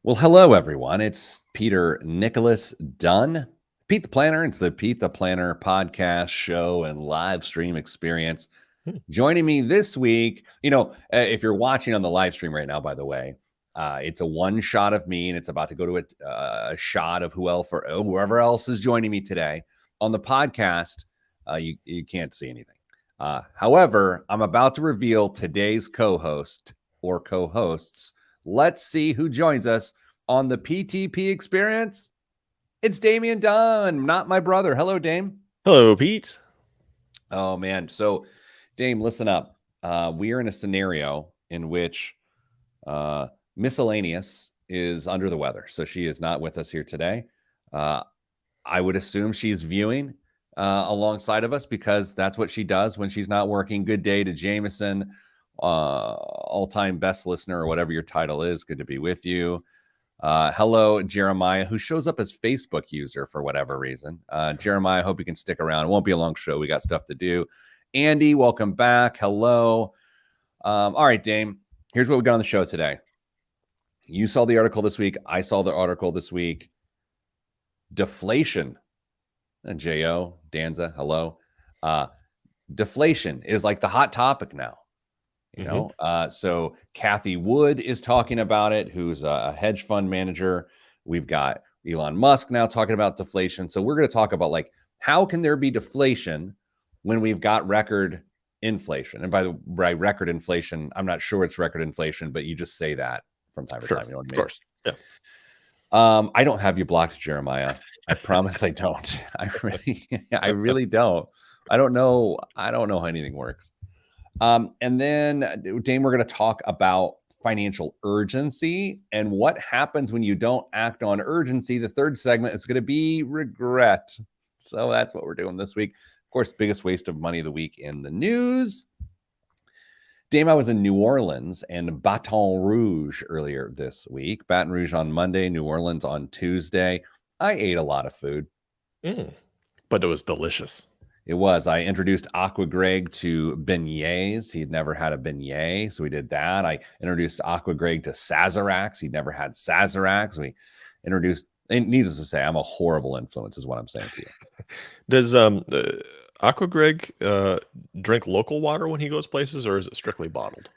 Well, hello, everyone. It's Peter Nicholas Dunn, Pete the Planner. It's the Pete the Planner podcast show and live stream experience. Joining me this week, if you're watching on the live stream right now, by the way, it's a one shot of me, and it's about to go to a shot of whoever else is joining me today. On the podcast, you can't see anything. However, I'm about to reveal today's co-host or co-hosts. Let's see who joins us on the PTP experience. It's Damian Dunn, not my brother. Hello, Dame. Hello, Pete. Oh, man. So, Dame, listen up. We are in a scenario in which Miscellaneous is under the weather. So she is not with us here today. I would assume she's viewing alongside of us because that's what she does when she's not working. Good day to Jameson, all-time best listener, or whatever your title is. Good to be with you. Hello, Jeremiah, who shows up as Facebook user for whatever reason. Jeremiah, I hope you can stick around. It won't be a long show. We got stuff to do. Andy, welcome back. Hello. All right, Dame, here's what we got on the show today. You saw the article this week. I saw the article this week. Deflation. And J.O., Danza, hello. Deflation is like the hot topic now. So Kathy Wood is talking about it, who's a hedge fund manager. We've got Elon Musk now talking about deflation. So we're going to talk about, like, how can there be deflation when we've got record inflation? And by record inflation, I'm not sure it's record inflation, but you just say that from time to time. You know what I mean? Of course. Yeah. I don't have you blocked, Jeremiah. I promise I don't. I really don't. I don't know how anything works. And then, Dame, we're going to talk about financial urgency and what happens when you don't act on urgency. The third segment is going to be regret. So that's what we're doing this week. Of course, biggest waste of money of the week in the news. Dame, I was in New Orleans and Baton Rouge earlier this week. Baton Rouge on Monday, New Orleans on Tuesday. I ate a lot of food. But it was delicious. It was. I introduced Aqua Greg to beignets. He'd never had a beignet, so we did that. I introduced Aqua Greg to Sazeracs. He'd never had Sazeracs. We introduced, and needless to say, I'm a horrible influence is what I'm saying to you. Does Aqua Greg drink local water when he goes places, or is it strictly bottled?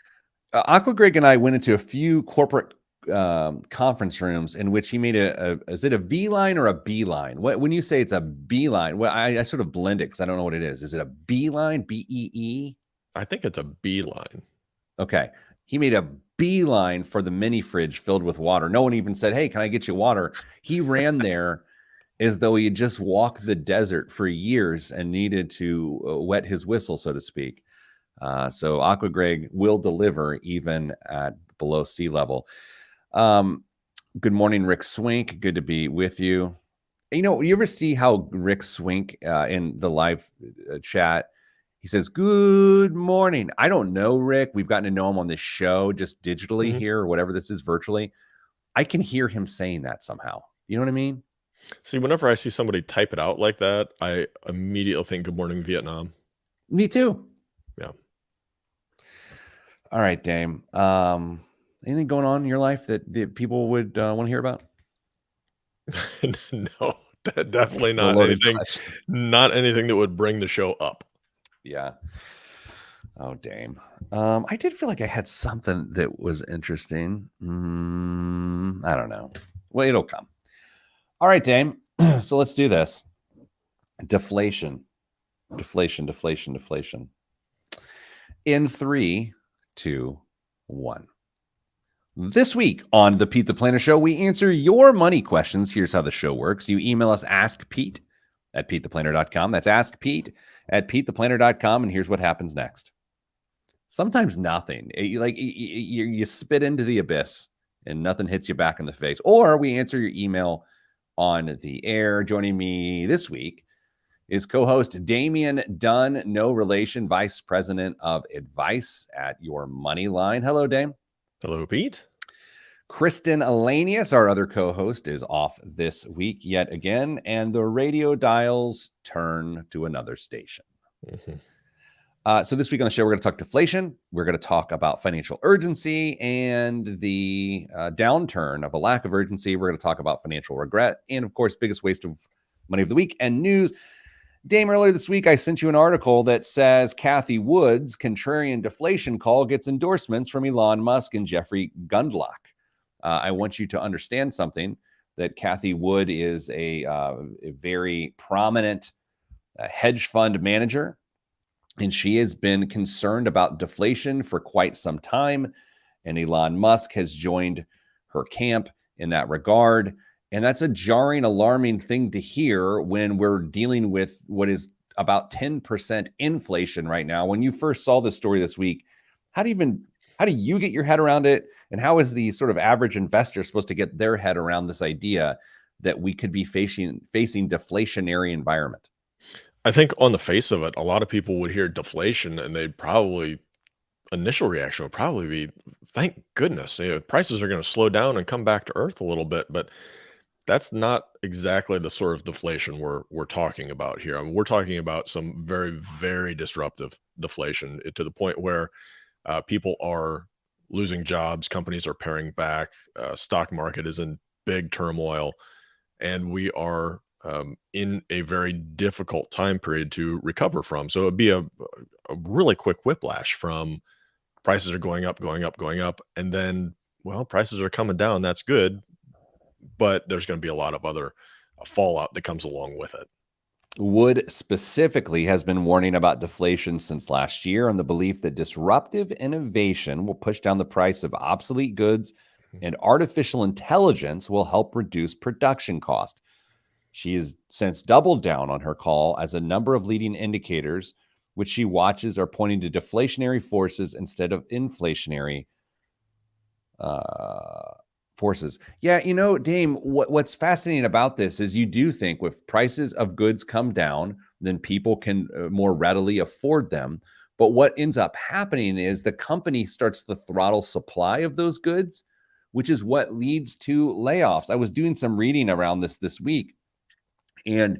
Aqua Greg and I went into a few corporate conference rooms in which he made is it a V line or a B line? When you say it's a B line, well, I sort of blend it because I don't know what it is. Is it a B line? BEE? I think it's a B line. Okay. He made a B line for the mini fridge filled with water. No one even said, "Hey, can I get you water?" He ran there as though he had just walked the desert for years and needed to wet his whistle, so to speak. So Aqua Greg will deliver even at below sea level. Good morning, Rick Swink. Good to be with you. You ever see how Rick Swink in the live chat, he says, "Good morning." I don't know, Rick. We've gotten to know him on this show, just digitally here, or whatever this is, virtually. I can hear him saying that somehow. You know what I mean? See, whenever I see somebody type it out like that, I immediately think "Good morning, Vietnam." Me too. Yeah. All right, Dame. Anything going on in your life that people would want to hear about? No, definitely not anything. Not anything that would bring the show up. Yeah. Oh, Dame. I did feel like I had something that was interesting. I don't know. Well, it'll come. All right, Dame. So let's do this. Deflation. In 3, 2, 1. This week on the Pete the Planner Show, we answer your money questions. Here's how the show works. You email us askpete@petetheplanner.com. That's askpete@petetheplanner.com. And here's what happens next. Sometimes nothing. You spit into the abyss and nothing hits you back in the face. Or we answer your email on the air. Joining me this week is co-host Damian Dunn, no relation, Vice President of Advice at Your Money Line. Hello, Dame. Hello, Pete. Kristen Elanius, our other co-host, is off this week yet again, and the radio dials turn to another station. So this week on the show, we're going to talk deflation. We're going to talk about financial urgency and the downturn of a lack of urgency. We're going to talk about financial regret and, of course, biggest waste of money of the week and news. Dame, earlier this week, I sent you an article that says Cathie Wood's contrarian deflation call gets endorsements from Elon Musk and Jeffrey Gundlach. I want you to understand something, that Cathie Wood is a very prominent hedge fund manager, and she has been concerned about deflation for quite some time. And Elon Musk has joined her camp in that regard. And that's a jarring, alarming thing to hear when we're dealing with what is about 10% inflation right now. When you first saw this story this week, how do you get your head around it? And how is the sort of average investor supposed to get their head around this idea that we could be facing deflationary environment? I think on the face of it, a lot of people would hear deflation and initial reaction would probably be, thank goodness, prices are going to slow down and come back to earth a little bit. But that's not exactly the sort of deflation we're talking about here. I mean, we're talking about some very, very disruptive deflation, to the point where people are losing jobs, companies are paring back, stock market is in big turmoil, and we are in a very difficult time period to recover from. So it'd be a really quick whiplash from prices are going up, going up, going up, and then, well, prices are coming down. That's good, but there's going to be a lot of other fallout that comes along with it. Wood specifically has been warning about deflation since last year on the belief that disruptive innovation will push down the price of obsolete goods and artificial intelligence will help reduce production cost. She has since doubled down on her call, as a number of leading indicators which she watches are pointing to deflationary forces instead of inflationary forces. Yeah, Dame, what's fascinating about this is you do think if prices of goods come down, then people can more readily afford them. But what ends up happening is the company starts to throttle supply of those goods, which is what leads to layoffs. I was doing some reading around this week, and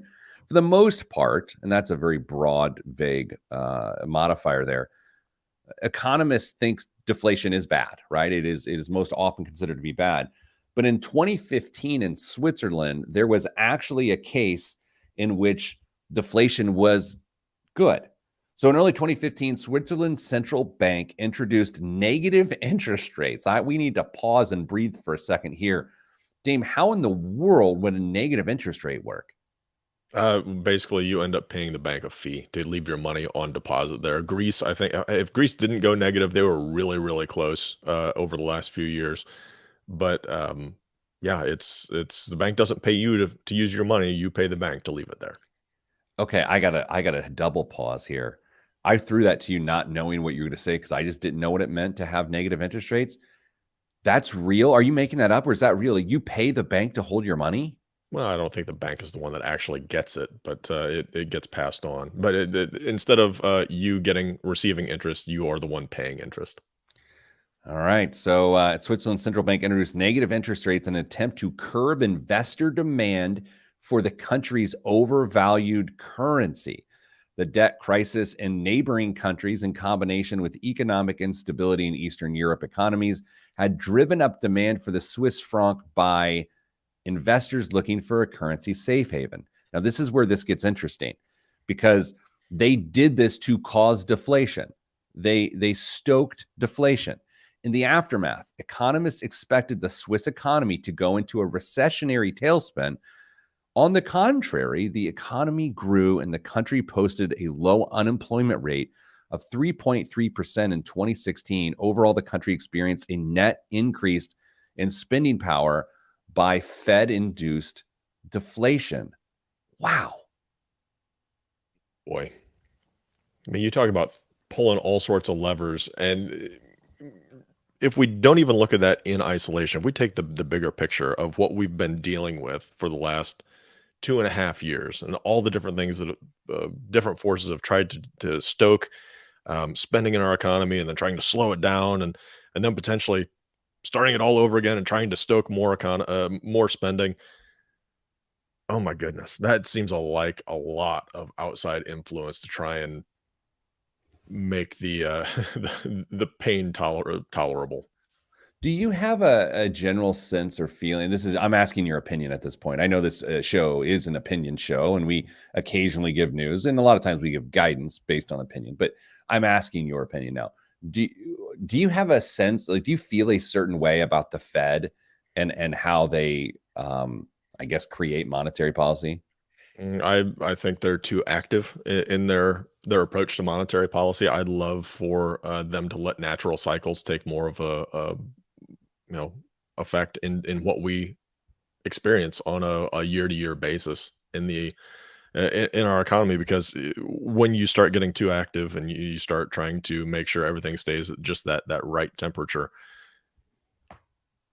for the most part, and that's a very broad, vague modifier there, economists think deflation is bad, right? It is most often considered to be bad. But in 2015 in Switzerland, there was actually a case in which deflation was good. So in early 2015, Switzerland's central bank introduced negative interest rates. We need to pause and breathe for a second here. Dame, how in the world would a negative interest rate work? Basically, you end up paying the bank a fee to leave your money on deposit there. Greece, I think, if Greece didn't go negative, they were really, really close over the last few years. But yeah, it's the bank doesn't pay you to use your money; you pay the bank to leave it there. Okay, I gotta double pause here. I threw that to you not knowing what you were going to say because I just didn't know what it meant to have negative interest rates. That's real? Are you making that up, or is that real? You pay the bank to hold your money? Well, I don't think the bank is the one that actually gets it, but it gets passed on. But instead of you receiving interest, you are the one paying interest. All right. So Switzerland's central bank introduced negative interest rates in an attempt to curb investor demand for the country's overvalued currency. The debt crisis in neighboring countries, in combination with economic instability in Eastern Europe economies, had driven up demand for the Swiss franc by investors looking for a currency safe haven. Now, this is where this gets interesting, because they did this to cause deflation. They stoked deflation. In the aftermath, economists expected the Swiss economy to go into a recessionary tailspin. On the contrary, the economy grew and the country posted a low unemployment rate of 3.3% in 2016. Overall, the country experienced a net increase in spending power by Fed-induced deflation. Wow. Boy, I mean, you talk about pulling all sorts of levers, and if we don't even look at that in isolation, if we take the bigger picture of what we've been dealing with for the last 2.5 years and all the different things that different forces have tried to stoke spending in our economy, and then trying to slow it down, and then potentially starting it all over again and trying to stoke more spending. Oh my goodness, that seems like a lot of outside influence to try and make the the pain tolerable. Do you have a general sense or feeling? This is I'm asking your opinion at this point. I know this show is an opinion show, and we occasionally give news, and a lot of times we give guidance based on opinion. But I'm asking your opinion now. Do you have a sense? Like, do you feel a certain way about the Fed and how they, I guess, create monetary policy? I think they're too active in their approach to monetary policy. I'd love for them to let natural cycles take more of a you know effect in what we experience on a year to year basis in the in our economy, because when you start getting too active and you start trying to make sure everything stays at just that right temperature,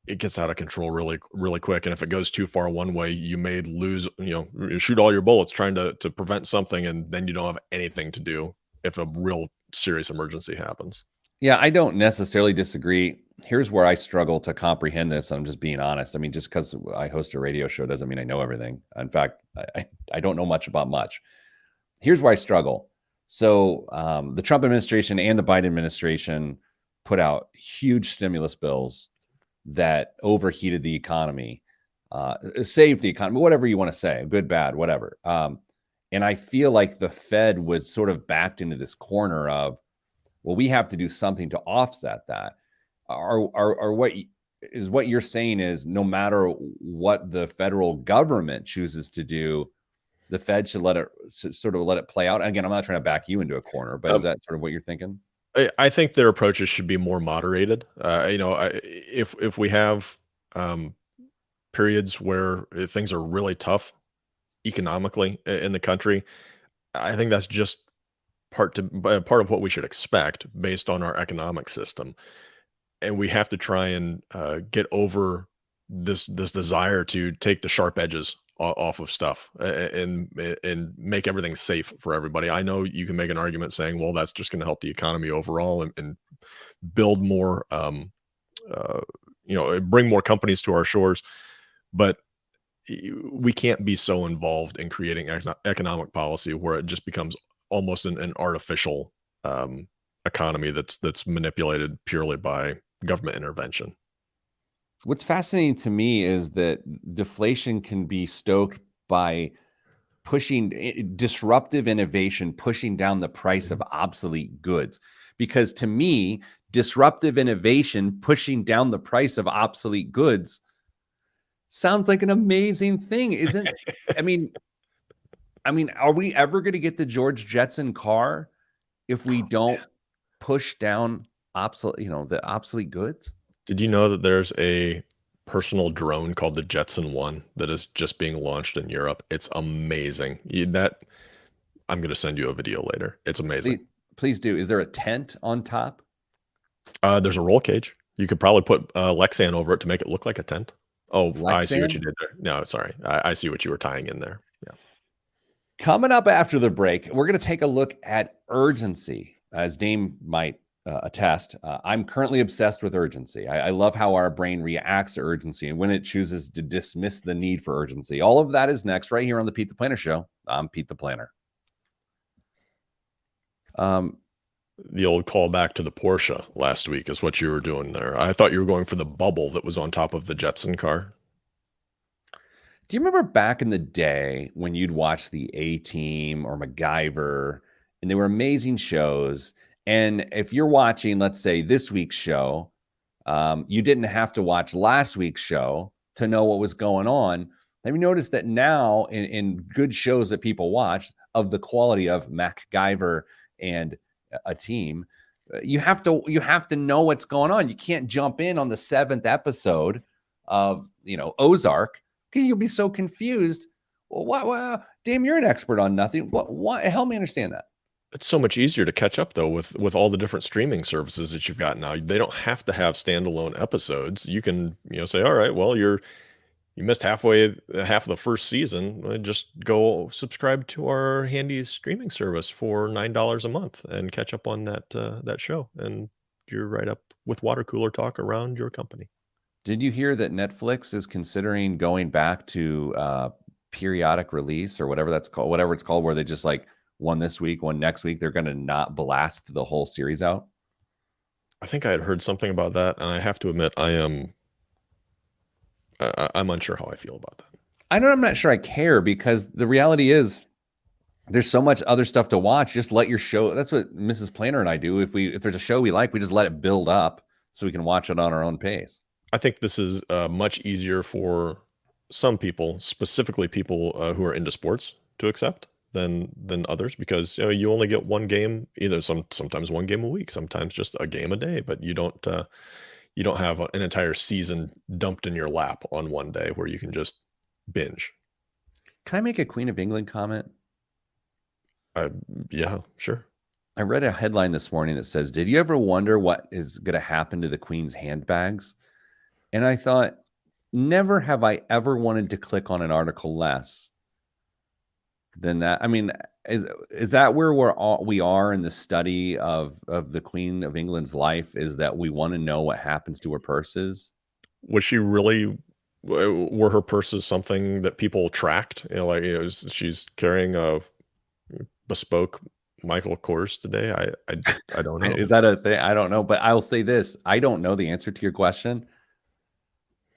it gets out of control really quick. And if it goes too far one way, you may lose, you shoot all your bullets trying to prevent something, and then you don't have anything to do if a real serious emergency happens. Yeah, I don't necessarily disagree. Here's where I struggle to comprehend this. I'm just being honest. I mean, just because I host a radio show doesn't mean I know everything. In fact, I don't know much about much. Here's where I struggle. So the Trump administration and the Biden administration put out huge stimulus bills that overheated the economy, saved the economy, whatever you want to say, good, bad, whatever. And I feel like the Fed was sort of backed into this corner of, well, we have to do something to offset that. Are what you're saying is no matter what the federal government chooses to do, the Fed should sort of let it play out. Again, I'm not trying to back you into a corner, but is Um, that sort of what you're thinking? I think their approaches should be more moderated. If we have periods where things are really tough economically in the country, I think that's just part of what we should expect based on our economic system. And we have to try and get over this desire to take the sharp edges off of stuff and make everything safe for everybody. I know you can make an argument saying, well, that's just going to help the economy overall and build more, uh, bring more companies to our shores, but we can't be so involved in creating economic policy where it just becomes almost an artificial um, economy that's manipulated purely by government intervention. What's fascinating to me is that deflation can be stoked by pushing disruptive innovation, pushing down the price of Mhm. obsolete goods. Because to me, disruptive innovation pushing down the price of obsolete goods sounds like an amazing thing. Isn't I mean, are we ever going to get the George Jetson car if we don't push down the obsolete goods? Did you know that there's a personal drone called the Jetson One that is just being launched in Europe? It's amazing. I'm going to send you a video later. It's amazing. Please, please do. Is there a tent on top? There's a roll cage. You could probably put Lexan over it to make it look like a tent. Oh, I see what you Lexan? did there. No, sorry. I see what you were tying in there. Yeah. Coming up after the break, we're going to take a look at urgency. As Dame might attest, I'm currently obsessed with urgency. I love how our brain reacts to urgency and when it chooses to dismiss the need for urgency. All of that is next, right here on the Pete the Planner Show. I'm Pete the Planner. The old callback to the Porsche last week is what you were doing there. I thought you were going for the bubble that was on top of the Jetson car. Do you remember back in the day when you'd watch the A-Team or MacGyver, and they were amazing shows? And if you're watching, let's say, this week's show, you didn't have to watch last week's show to know what was going on. Have you noticed that now in good shows that people watch of the quality of MacGyver and a team, you have to know what's going on. You can't jump in on the seventh episode of Ozark. You'll be so confused. Well, what? Damn, you're an expert on nothing. What? Help me understand that. It's so much easier to catch up though with all the different streaming services that you've got now. They don't have to have standalone episodes. You can, say, all right, well, you missed half of the first season. Just go subscribe to our handy streaming service for $9 a month and catch up on that show. And you're right up with water cooler talk around your company. Did you hear that Netflix is considering going back to periodic release or whatever it's called, where they just like one this week, one next week, they're going to not blast the whole series out? I think I had heard something about that, and I have to admit, I'm unsure how I feel about that. I'm not sure I care, because the reality is there's so much other stuff to watch. Just let your show. That's what Mrs. Planner and I do. If there's a show we like, we just let it build up so we can watch it on our own pace. I think this is much easier for some people, specifically people who are into sports, to accept than others, because you only get one game, either sometimes one game a week, sometimes just a game a day, but you don't have an entire season dumped in your lap on one day where you can just binge. Can I make a Queen of England comment? Yeah, sure. I read a headline this morning that says, "Did you ever wonder what is going to happen to the Queen's handbags?" And I thought, never have I ever wanted to click on an article less than that. I mean, is that where we are in the study of the Queen of England's life? Is that we want to know what happens to her purses? Was she really? Were her purses something that people tracked? Like she's carrying a bespoke Michael Kors today. I don't know. Is that a thing? I don't know, but I'll say this: I don't know the answer to your question.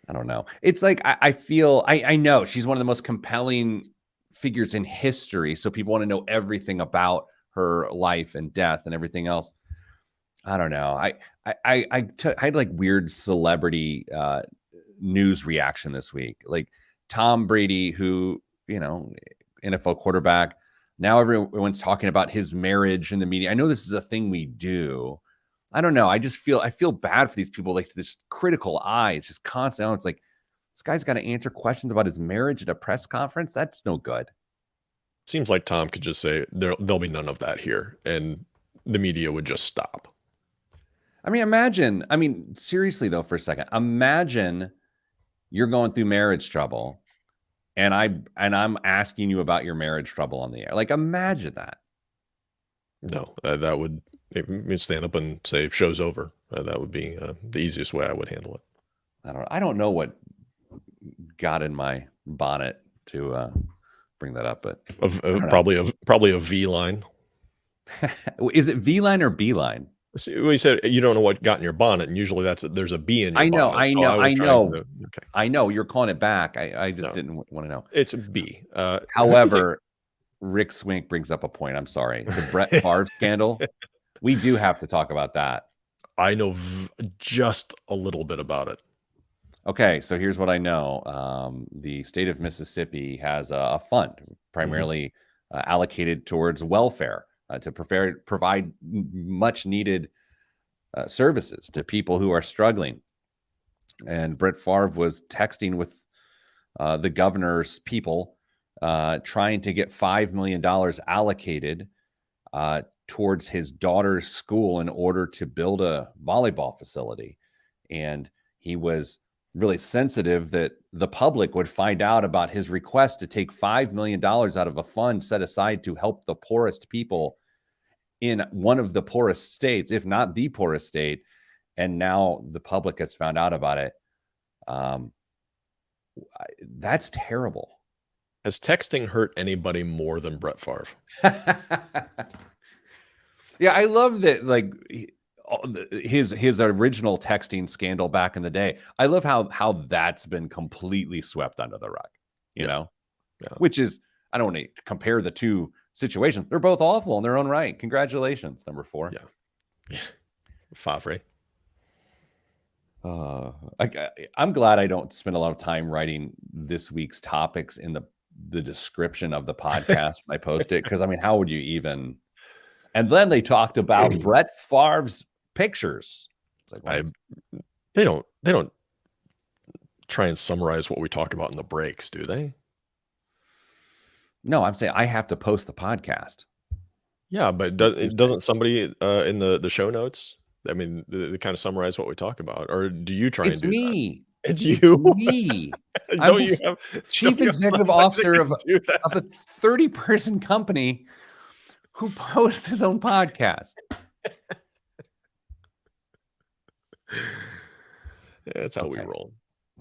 I don't know. It's like I feel I know she's one of the most compelling figures in history, so people want to know everything about her life and death and everything else. I don't know. I had like weird celebrity news reaction this week, like Tom Brady, who NFL quarterback. Now everyone's talking about his marriage in the media. I know this is a thing we do. I don't know. I feel bad for these people, like this critical eye. It's just constant. Oh, it's like this guy's got to answer questions about his marriage at a press conference. That's no good. Seems like Tom could just say there'll be none of that here, and the media would just stop. I mean, imagine. I mean, seriously though, for a second, imagine you're going through marriage trouble, and I'm asking you about your marriage trouble on the air. Like, imagine that. No, that would stand up and say show's over. That would be the easiest way I would handle it. I don't know what got in my bonnet to bring that up, but Probably a V line. Is it V line or B line? See, well, you said you don't know what got in your bonnet, and usually there's a B in your bonnet. I So know, I know. Okay. I know you're calling it back. I just didn't want to know. It's a B. However, Rick Swink brings up a point. I'm sorry. The Brett Favre scandal. We do have to talk about that. I know just a little bit about it. Okay, so here's what I know. The state of Mississippi has a fund primarily allocated towards welfare to provide much needed services to people who are struggling. And Brett Favre was texting with the governor's people, trying to get $5 million allocated towards his daughter's school in order to build a volleyball facility. And he was really sensitive that the public would find out about his request to take $5 million out of a fund set aside to help the poorest people in one of the poorest states, if not the poorest state. And now the public has found out about it. That's terrible. Has texting hurt anybody more than Brett Favre? Yeah, I love that. Like his original texting scandal back in the day. I love how that's been completely swept under the rug. You know, which is, I don't want to compare the two situations. They're both awful in their own right. Congratulations, number 4. Yeah. Favre. I'm glad I don't spend a lot of time writing this week's topics in the description of the podcast when I post it, because I mean, how would you even? And then they talked about Brett Favre's pictures. It's like, well, they don't try and summarize what we talk about in the breaks, do they? No, I'm saying I have to post the podcast. Yeah, but doesn't somebody in the show notes? I mean, they kind of summarize what we talk about, or do you try and do me. That? It's you. Me. Don't you have chief executive officer of a 30-person company who posts his own podcast? That's how we roll.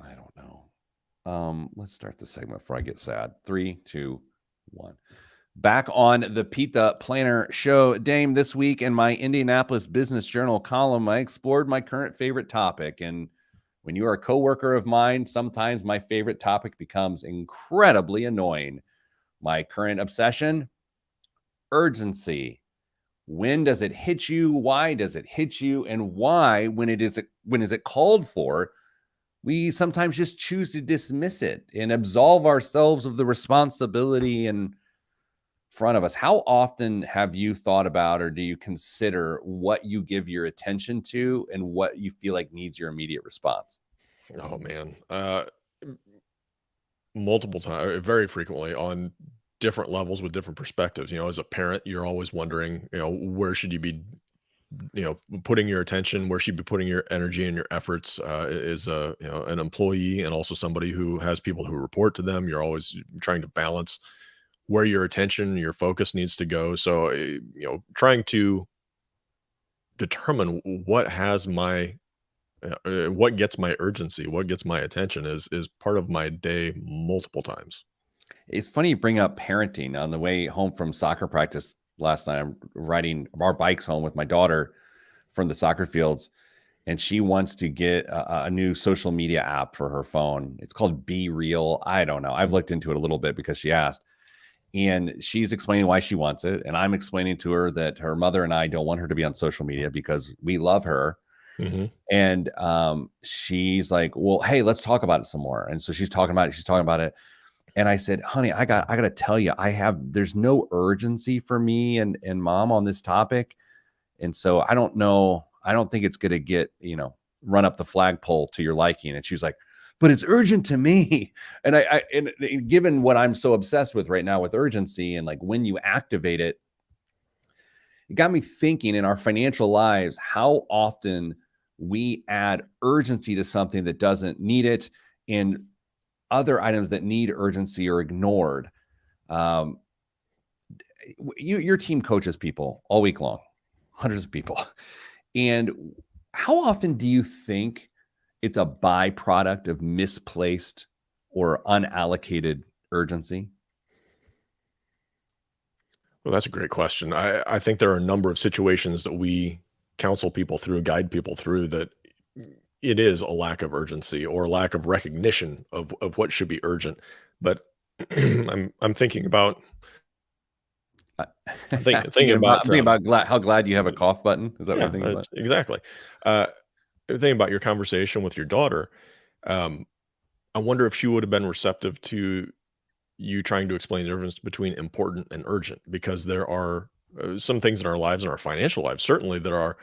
I don't know. Let's start the segment before I get sad. 3, 2, 1. Back on the Pete the Planner Show. Dame, this week in my Indianapolis Business Journal column, I explored my current favorite topic. And when you are a coworker of mine, sometimes my favorite topic becomes incredibly annoying. My current obsession, urgency. When does it hit you? Why does it hit you? And why, when is it called for, we sometimes just choose to dismiss it and absolve ourselves of the responsibility in front of us. How often have you thought about, or do you consider what you give your attention to and what you feel like needs your immediate response? Oh man, multiple times, very frequently on different levels with different perspectives. As a parent, you're always wondering, where should you be, putting your attention, where should you be putting your energy and your efforts. Is a an employee and also somebody who has people who report to them. You're always trying to balance where your attention, your focus needs to go. So, trying to determine what gets my urgency, what gets my attention is part of my day multiple times. It's funny you bring up parenting. On the way home from soccer practice last night, I'm riding our bikes home with my daughter from the soccer fields, and she wants to get a new social media app for her phone. It's called Be Real. I don't know. I've looked into it a little bit because she asked, and she's explaining why she wants it. And I'm explaining to her that her mother and I don't want her to be on social media because we love her. Mhm. And she's like, well, hey, let's talk about it some more. And so she's talking about it. She's talking about it. And I said, honey, I got to tell you, there's no urgency for me and mom on this topic. And so I don't know. I don't think it's going to get, run up the flagpole to your liking. And she's like, but it's urgent to me. And and given what I'm so obsessed with right now with urgency and like when you activate it, it got me thinking in our financial lives, how often we add urgency to something that doesn't need it, and other items that need urgency are ignored. Um, your team coaches people all week long, hundreds of people. And how often do you think it's a byproduct of misplaced or unallocated urgency? Well, that's a great question. I think there are a number of situations that we counsel people through, guide people through, that it is a lack of urgency or lack of recognition of what should be urgent. But I'm thinking about Uh, thinking about thinking about how glad you have a cough button. Is that what you're yeah, thinking about? that's exactly. Uh, Thinking about your conversation with your daughter. Um, I wonder if she would have been receptive to you trying to explain the difference between important and urgent, because there are some things in our lives and our financial lives certainly that are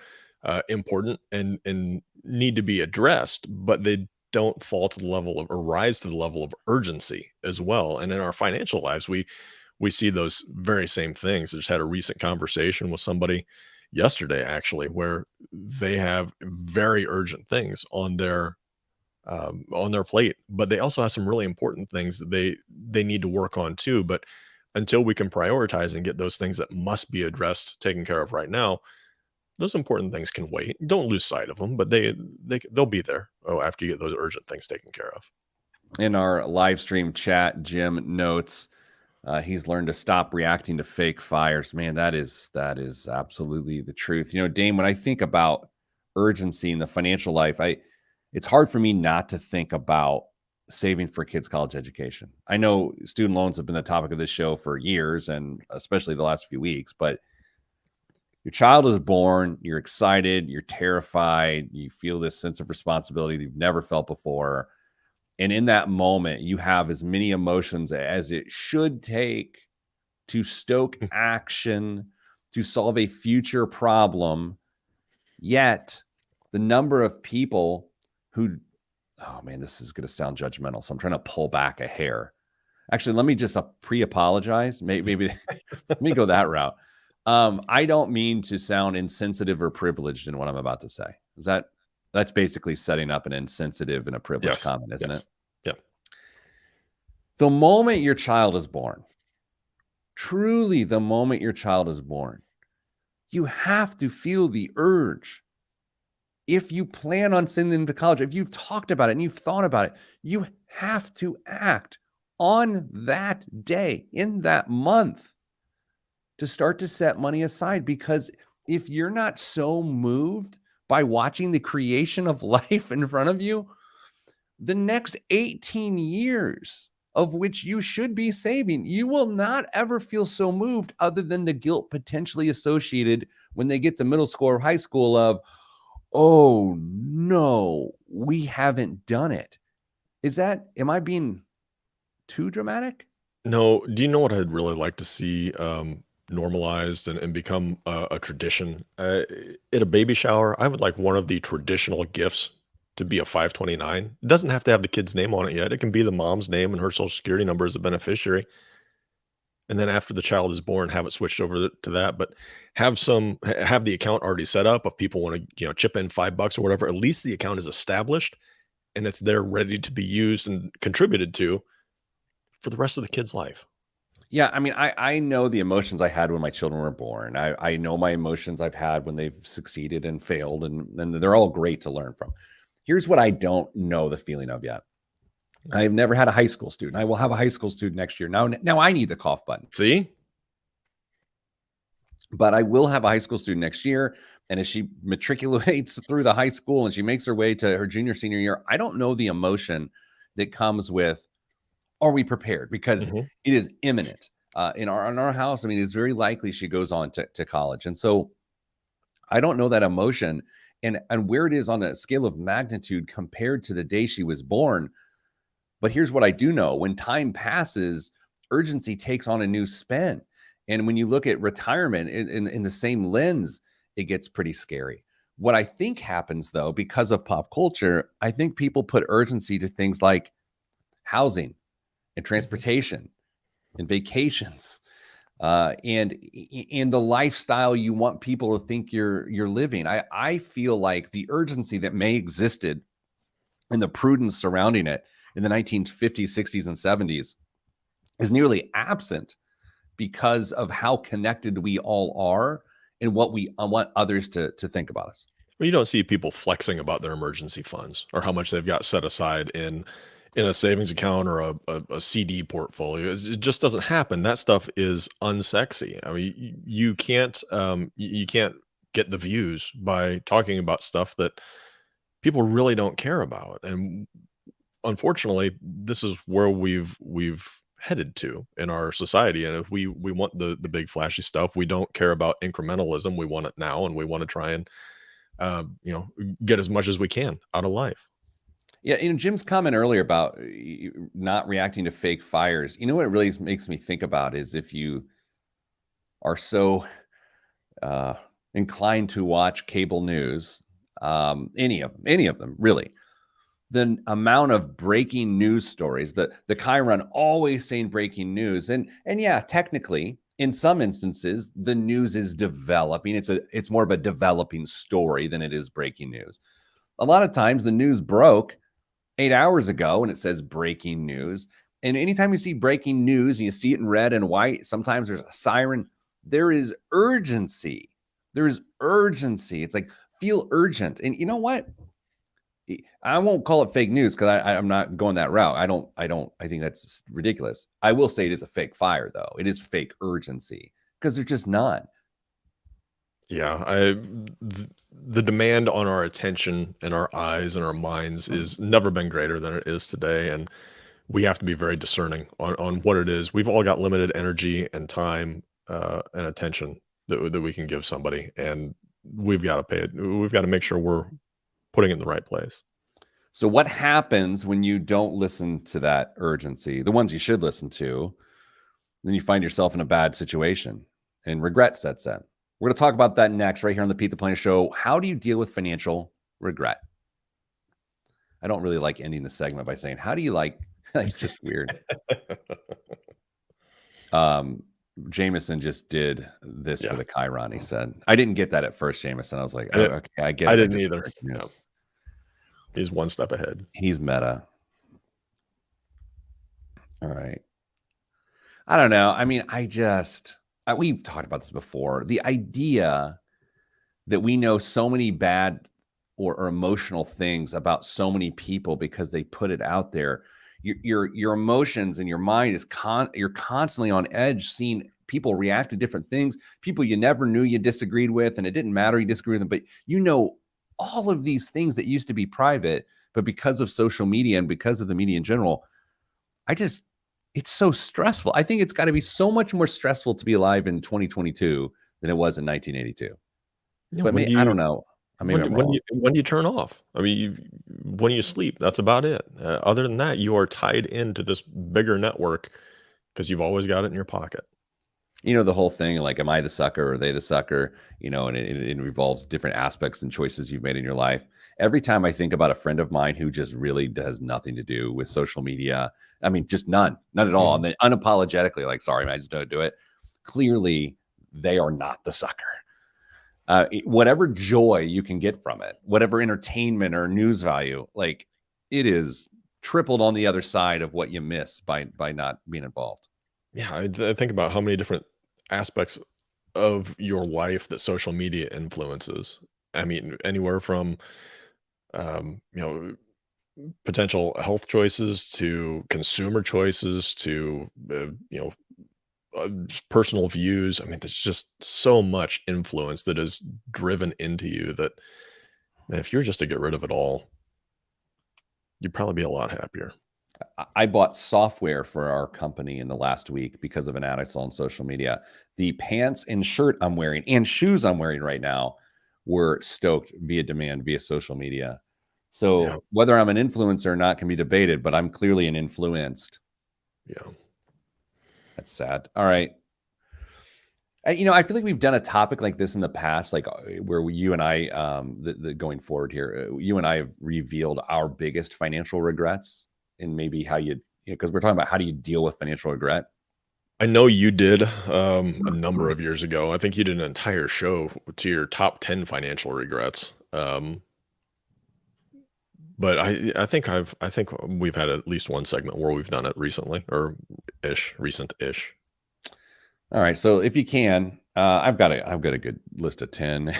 important and need to be addressed, but they don't fall to the level of, or rise to the level of, urgency as well. And in our financial lives, we see those very same things. I just had a recent conversation with somebody yesterday actually, where they have very urgent things on their plate, but they also have some really important things that they need to work on too. But until we can prioritize and get those things that must be addressed taken care of right now, those important things can wait. Don't lose sight of them, but they'll be there. Oh, after you get those urgent things taken care of. In our live stream chat, Jim notes he's learned to stop reacting to fake fires. Man, that is absolutely the truth. Dame, when I think about urgency in the financial life, it's hard for me not to think about saving for kids' college education. I know student loans have been the topic of this show for years, and especially the last few weeks, but your child is born, you're excited, you're terrified, you feel this sense of responsibility that you've never felt before. And in that moment, you have as many emotions as it should take to stoke action, to solve a future problem. Yet, the number of people who, oh man, this is going to sound judgmental. So I'm trying to pull back a hair. Actually, let me just pre-apologize. Maybe let me go that route. I don't mean to sound insensitive or privileged in what I'm about to say. That's basically setting up an insensitive and a privileged Yes. comment, isn't it? Yes. Yeah. The moment your child is born, truly the moment your child is born, you have to feel the urge. If you plan on sending them to college, if you've talked about it and you've thought about it, you have to act on that day, in that month. to start to set money aside, because if you're not so moved by watching the creation of life in front of you, the next 18 years of which you should be saving, you will not ever feel so moved, other than the guilt potentially associated when they get to middle school or high school of, oh no, we haven't done it. Am I being too dramatic? No, do you know what I'd really like to see, normalized and become a tradition? At a baby shower, I would like one of the traditional gifts to be a 529. It doesn't have to have the kid's name on it yet. It can be the mom's name and her social security number as a beneficiary. And then after the child is born, have it switched over to that. But have the account already set up. If people want to, chip in $5 or whatever, at least the account is established and it's there ready to be used and contributed to for the rest of the kid's life. Yeah, I mean, I know the emotions I had when my children were born. I know my emotions I've had when they've succeeded and failed, and they're all great to learn from. Here's what I don't know the feeling of yet. I've never had a high school student. I will have a high school student next year. Now I need the cough button, See? but I will have a high school student next year. And as she matriculates through the high school and she makes her way to her junior, senior year, I don't know the emotion that comes with, are we prepared? Because Mhm. it is imminent in our house. I mean, it's very likely she goes on to college. And so I don't know that emotion and where it is on a scale of magnitude compared to the day she was born. But here's what I do know: when time passes, urgency takes on a new spin. And when you look at retirement in the same lens, it gets pretty scary. What I think happens, though, because of pop culture, I think people put urgency to things like housing and Mhm. transportation and vacations, and the lifestyle you want people to think you're living. I feel like the urgency that may existed and the prudence surrounding it in the 1950s, 60s, and 70s is nearly absent because of how connected we all are and what we want others to think about us. Well, you don't see people flexing about their emergency funds or how much they've got set aside in a savings account or a CD portfolio. It just doesn't happen. That stuff is unsexy. I mean, you can't you can't get the views by talking about stuff that people really don't care about. And unfortunately, this is where we've headed to in our society. And if we want the big flashy stuff, we don't care about incrementalism. We want it now, and we want to try and uh, you know, get as much as we can out of life. Yeah, Jim's comment earlier about not reacting to fake fires. You know what it really makes me think about is if you are so uh, inclined to watch cable news, any of them, really, the amount of breaking news stories, the Chiron always saying breaking news, and yeah, technically, in some instances, the news is developing. It's more of a developing story than it is breaking news. A lot of times, the news broke 8 hours ago, and it says breaking news. And anytime you see breaking news and you see it in red and white, sometimes there's a siren. There is urgency. There is urgency. It's like feel urgent. And you know what? I won't call it fake news because I'm not going that route. I think that's ridiculous. I will say it is a fake fire, though. It is fake urgency because there's just none. Yeah, the demand on our attention and our eyes and our minds is never been greater than it is today, and we have to be very discerning on what it is. We've all got limited energy and time and attention that we can give somebody, and we've got to pay it. We've got to make sure we're putting it in the right place. So, what happens when you don't listen to that urgency, the ones you should listen to? Then you find yourself in a bad situation and regret sets in. We're going to talk about that next, right here on the Pete the Planner Show. How do you deal with financial regret? I don't really like ending the segment by saying, how do you like, it's just weird. Um, Jameson just did this for Yeah, the Chiron. He said, I didn't get that at first, Jameson. I was like, I oh, didn't, okay, I get I it. I didn't just either. Yeah, he's one step ahead. he's meta. All right. I don't know. I mean, we've talked about this before. The idea that we know so many bad or emotional things about so many people because they put it out there. Your emotions and your mind is you're constantly on edge, seeing people react to different things, people you never knew you disagreed with, and it didn't matter you disagreed with them, but all of these things that used to be private, but because of social media and because of the media in general, it's so stressful. I think it's got to be so much more stressful to be alive in 2022 than it was in 1982. Yeah, But when do I you don't know. Maybe I'm wrong. when do you turn off? I mean, when you sleep, that's about it. Other than that, you are tied into this bigger network because you've always got it in your pocket. The whole thing, like, am I the sucker or are they the sucker? And it involves different aspects and choices you've made in your life. Every time I think about a friend of mine who just really does nothing to do with social media, I mean, just none at all. Mhm. And then unapologetically, like, sorry, man, I just don't do it. Clearly, they are not the sucker. Whatever joy you can get from it, whatever entertainment or news value, like, it is tripled on the other side of what you miss by not being involved. Yeah, I think about how many different aspects of your life that social media influences. I mean, anywhere from you know, potential health choices to consumer choices to personal views. I mean, there's just so much influence that is driven into you that, man, if you were just to get rid of it all, you'd probably be a lot happier. I bought software for our company in the last week because of an ad I saw on social media. The pants and shirt I'm wearing and shoes I'm wearing right now were stoked via demand via social media. Yeah, So whether I'm an influencer or not can be debated, but I'm clearly an influenced. yeah. That's sad. All right. I feel like we've done a topic like this in the past, like, where you and I, going forward here, you and I have revealed our biggest financial regrets and maybe how because we're talking about how do you deal with financial regret. I know you did a number of years ago. I think you did an entire show to your top 10 financial regrets. But I think we've had at least one segment where we've done it recently or recent-ish. All right, so if you can, I've got a good list of 10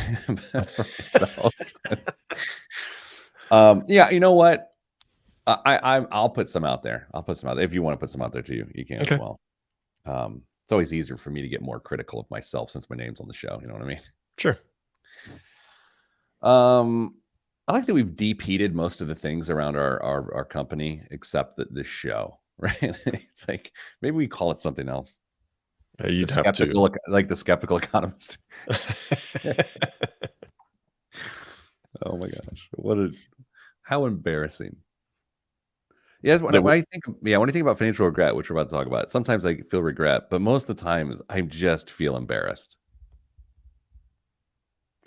for myself. Yeah, you know what? I'll put some out there. I'll put some out there. If you want to put some out there too, you can as Okay, well. It's always easier for me to get more critical of myself since my name's on the show. You know what I mean? sure. I like that we've deep-heated most of the things around our company except the show, right? It's like maybe we call it something else. You'd have to. The skeptical economist. Oh my gosh, how embarrassing. Yeah, That when I think about financial regret, which we're about to talk about, sometimes I feel regret, but most of the time I just feel embarrassed.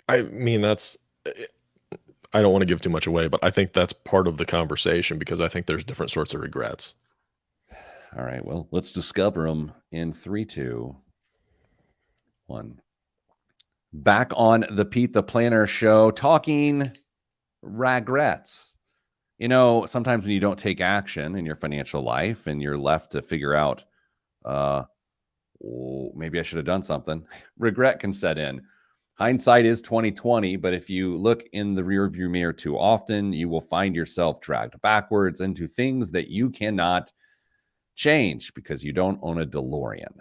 I mean, I don't wanna give too much away, but I think that's part of the conversation because I think there's different sorts of regrets. All right, well, let's discover them in 3, 2, 1. Back on the Pete the Planner show, talking regrets. Sometimes when you don't take action in your financial life and you're left to figure out, uh, "Oh, maybe I should have done something," regret can set in. Hindsight is 2020, but if you look in the rearview mirror too often, you will find yourself dragged backwards into things that you cannot change because you don't own a DeLorean.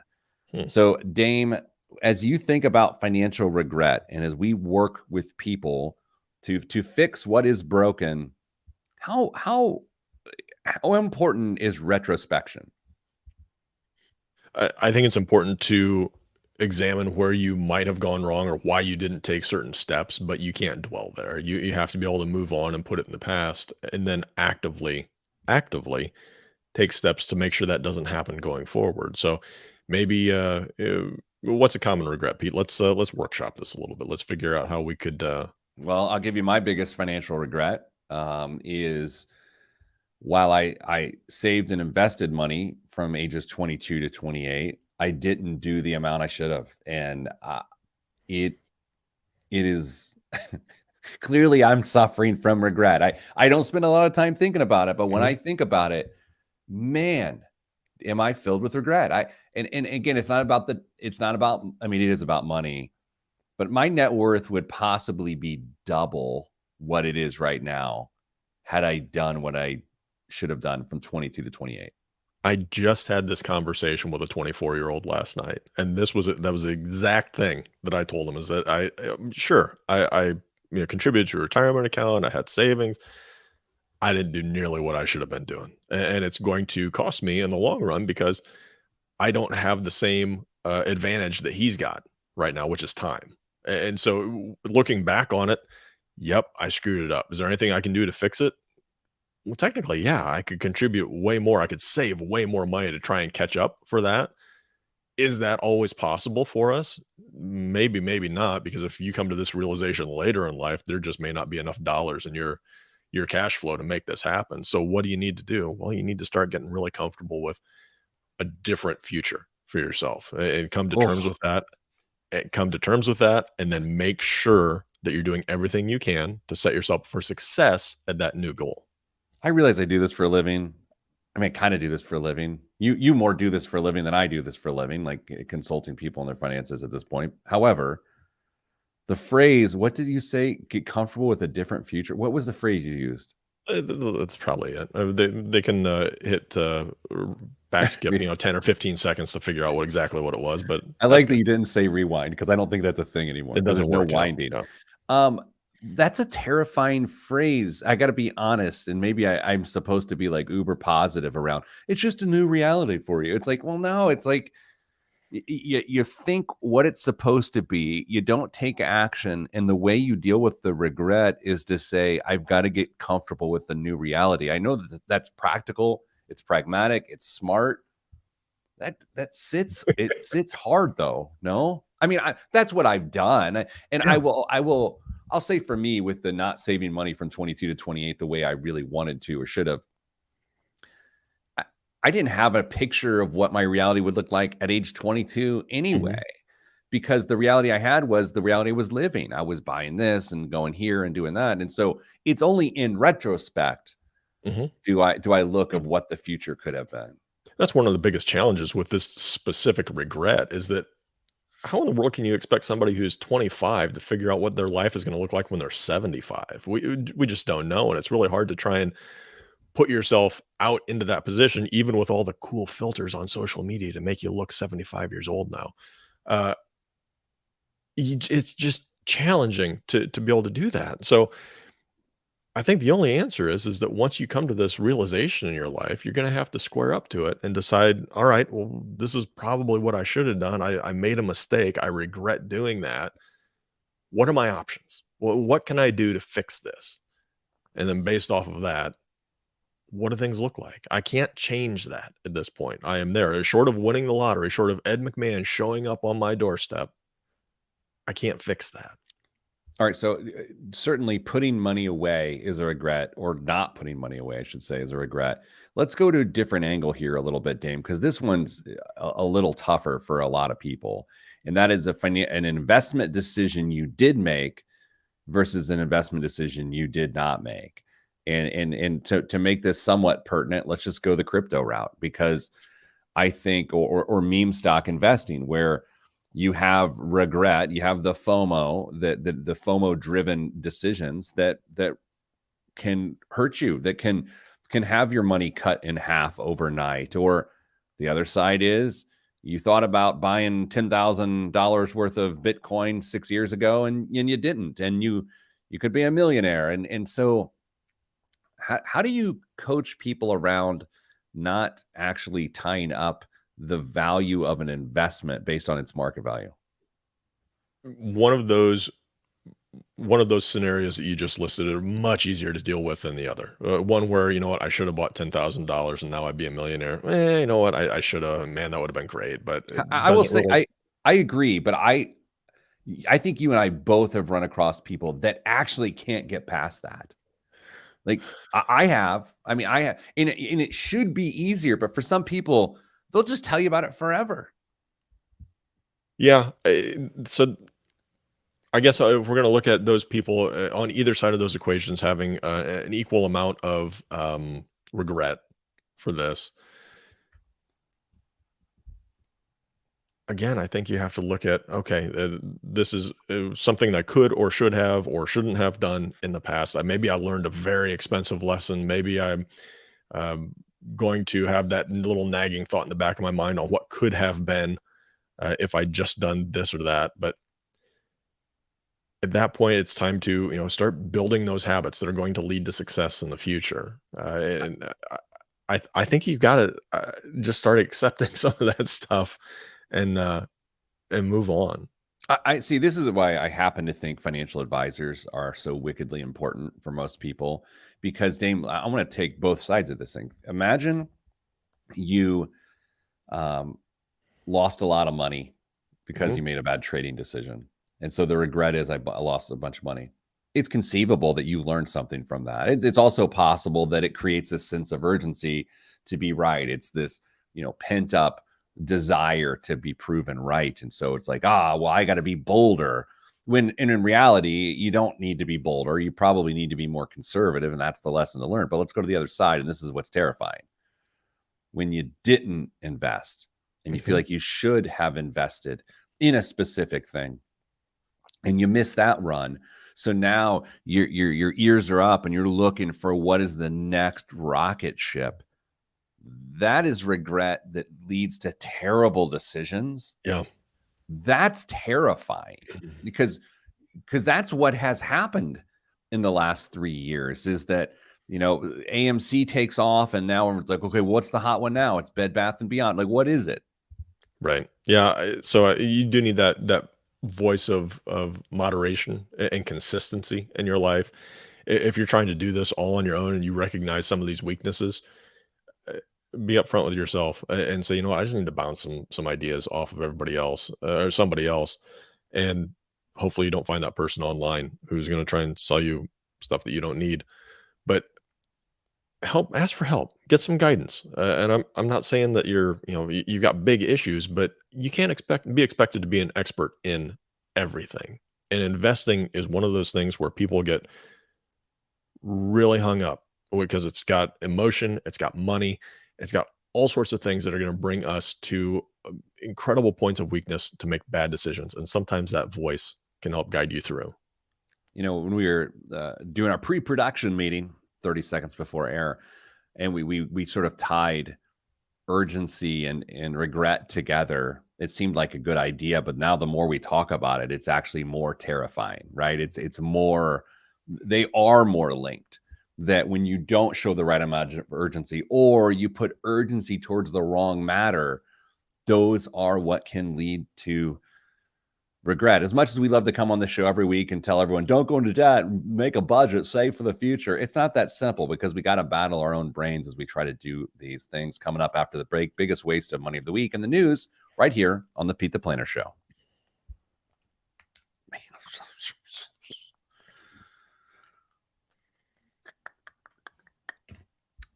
Hmm. So, Dame, as you think about financial regret and as we work with people to fix what is broken, how how important is retrospection? I think it's important to examine where you might have gone wrong or why you didn't take certain steps, but you can't dwell there. You have to be able to move on and put it in the past and then actively take steps to make sure that doesn't happen going forward. So maybe what's a common regret, Pete? Let's workshop this a little bit. Let's figure out how we could Well, I'll give you my biggest financial regret, is while I saved and invested money from ages 22 to 28, I didn't do the amount I should have, and it it is clearly I'm suffering from regret. I don't spend a lot of time thinking about it, but when Mhm. I think about it, man, am I filled with regret. And again, it's not about, I mean, it is about money, but my net worth would possibly be double what it is right now had I done what I should have done from 22 to 28. I just had this conversation with a 24-year-old last night, and that was the exact thing that I told him is that sure, contributed to a retirement account, I had savings. I didn't do nearly what I should have been doing, and it's going to cost me in the long run because I don't have the same, advantage that he's got right now, which is time. And so looking back on it, yep, I screwed it up. Is there anything I can do to fix it? Well, technically, yeah, I could contribute way more. I could save way more money to try and catch up for that. Is that always possible for us? Maybe, maybe not, because if you come to this realization later in life, there just may not be enough dollars in your cash flow to make this happen. So what do you need to do? Well, you need to start getting really comfortable with a different future for yourself and come to terms Oh, with that. And come to terms with that, and then make sure that you're doing everything you can to set yourself for success at that new goal. I realize I do this for a living. I mean, I kind of do this for a living. You more do this for a living than I do this for a living, like consulting people on their finances at this point. However, the phrase, what did you say? Get comfortable with a different future. What was the phrase you used? That's probably it. They can hit back skip, 10 or 15 seconds to figure out what it was, but I that's like that good. you didn't say rewind because I don't think that's a thing anymore It because doesn't there's no work out. winding. No. Um, that's a terrifying phrase. I got to be honest, and maybe I'm supposed to be like uber positive around. It's just a new reality for you. It's like, well, no, it's like you think what it's supposed to be. You don't take action, and the way you deal with the regret is to say, "I've got to get comfortable with the new reality." I know that that's practical. It's pragmatic. It's smart. It sits hard though. No, I mean that's what I've done, and Yeah. I'll say for me with the not saving money from 22 to 28 the way I really wanted to or should have. I, I didn't have a picture of what my reality would look like at age 22 anyway, Mhm. because the reality I had was the reality I was living. I was buying this and going here and doing that, and so it's only in retrospect Mhm. do I look of what the future could have been. That's one of the biggest challenges with this specific regret is that how in the world can you expect somebody who's 25 to figure out what their life is gonna look like when they're 75? We just don't know, and it's really hard to try and put yourself out into that position, even with all the cool filters on social media to make you look 75 years old now. Uh, it's just challenging to be able to do that. So I think the only answer is that once you come to this realization in your life, you're going to have to square up to it and decide, all right, well, this is probably what I should have done. I made a mistake. I regret doing that. What are my options? Well, what can I do to fix this? And then based off of that, what do things look like? I can't change that at this point. I am there. Short of winning the lottery, short of Ed McMahon showing up on my doorstep, I can't fix that. All right, so certainly putting money away is a regret, or not putting money away, I should say, is a regret. Let's go to a different angle here a little bit, Dame, because this one's a little tougher for a lot of people, and that is an investment decision you did make versus an investment decision you did not make. And to make this somewhat pertinent, let's just go the crypto route because I think, or meme stock investing, where you have regret, you have the FOMO, the FOMO driven decisions that can hurt you, that can have your money cut in half overnight. Or the other side is you thought about buying $10,000 worth of Bitcoin 6 years ago and you didn't, and you could be a millionaire. And so how do you coach people around not actually tying up the value of an investment based on its market value? One of those one of those scenarios that you just listed are much easier to deal with than the other. One where, you know what, I should have bought $10,000 and now I'd be a millionaire. You know what, I should have. Man, that would have been great, but it I will doesn't say really. I agree, but I think you and I both have run across people that actually can't get past that. Like I have, I mean, I have, and it should be easier, but for some people, they'll just tell you about it forever. Yeah. So I guess if we're going to look at those people on either side of those equations having an equal amount of regret for this, again, I think you have to look at, okay, this is something that I could or should have or shouldn't have done in the past. Maybe I learned a very expensive lesson. Maybe I going to have that little nagging thought in the back of my mind on what could have been if I just done this or that. But at that point, it's time to, start building those habits that are going to lead to success in the future. I think you've got to just start accepting some of that stuff and uh, and move on. I see. This is why I happen to think financial advisors are so wickedly important for most people. Because Dame, I want to take both sides of this thing. Imagine you um, lost a lot of money because Mhm. you made a bad trading decision, and so the regret is I lost a bunch of money. It's conceivable that you learned something from that. It's also possible that it creates this sense of urgency to be right. It's this, pent up desire to be proven right. And so it's like, well, I got to be bolder. When and in reality, you don't need to be bolder. You probably need to be more conservative. And that's the lesson to learn. But let's go to the other side. And this is what's terrifying. When you didn't invest and you feel Mhm. like you should have invested in a specific thing and you miss that run. So now your ears are up and you're looking for what is the next rocket ship. That is regret that leads to terrible decisions. Yeah. That's terrifying because that's what has happened in the last 3 years is that, AMC takes off and now it's like, okay, what's the hot one now? It's Bed Bath and Beyond. Like, what is it? Right. Yeah. So you do need that voice of moderation and consistency in your life. If you're trying to do this all on your own and you recognize some of these weaknesses, uh, be upfront with yourself and say, you know what, I just need to bounce some ideas off of everybody else or somebody else, and hopefully you don't find that person online who's going to try and sell you stuff that you don't need. But ask for help, get some guidance. And I'm not saying that you've got big issues, but you can't be expected to be an expert in everything. And investing is one of those things where people get really hung up because it's got emotion, it's got money, it's got all sorts of things that are going to bring us to incredible points of weakness to make bad decisions. And sometimes that voice can help guide you through. When we were doing our pre-production meeting 30 seconds before air, and we sort of tied urgency and regret together. It seemed like a good idea, but now the more we talk about it, it's actually more terrifying, right? It's more, they are more linked. That when you don't show the right amount of urgency or you put urgency towards the wrong matter, those are what can lead to regret. As much as we love to come on the show every week and tell everyone, don't go into debt, make a budget, save for the future. It's not that simple because we got to battle our own brains as we try to do these things. Coming up after the break, biggest waste of money of the week and the news right here on the Pete the Planner Show.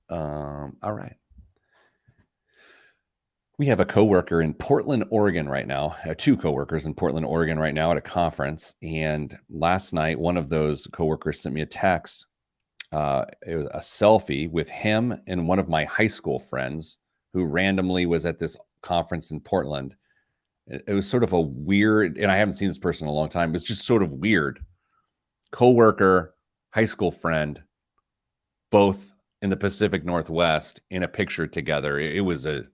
All right. We have a coworker in Portland, Oregon right now, two coworkers in Portland, Oregon right now at a conference. And last night, one of those coworkers sent me a text. It was a selfie with him and one of my high school friends who randomly was at this conference in Portland. It was sort of a weird, and I haven't seen this person in a long time. It was just sort of weird. Coworker, high school friend, both in the Pacific Northwest in a picture together. It was it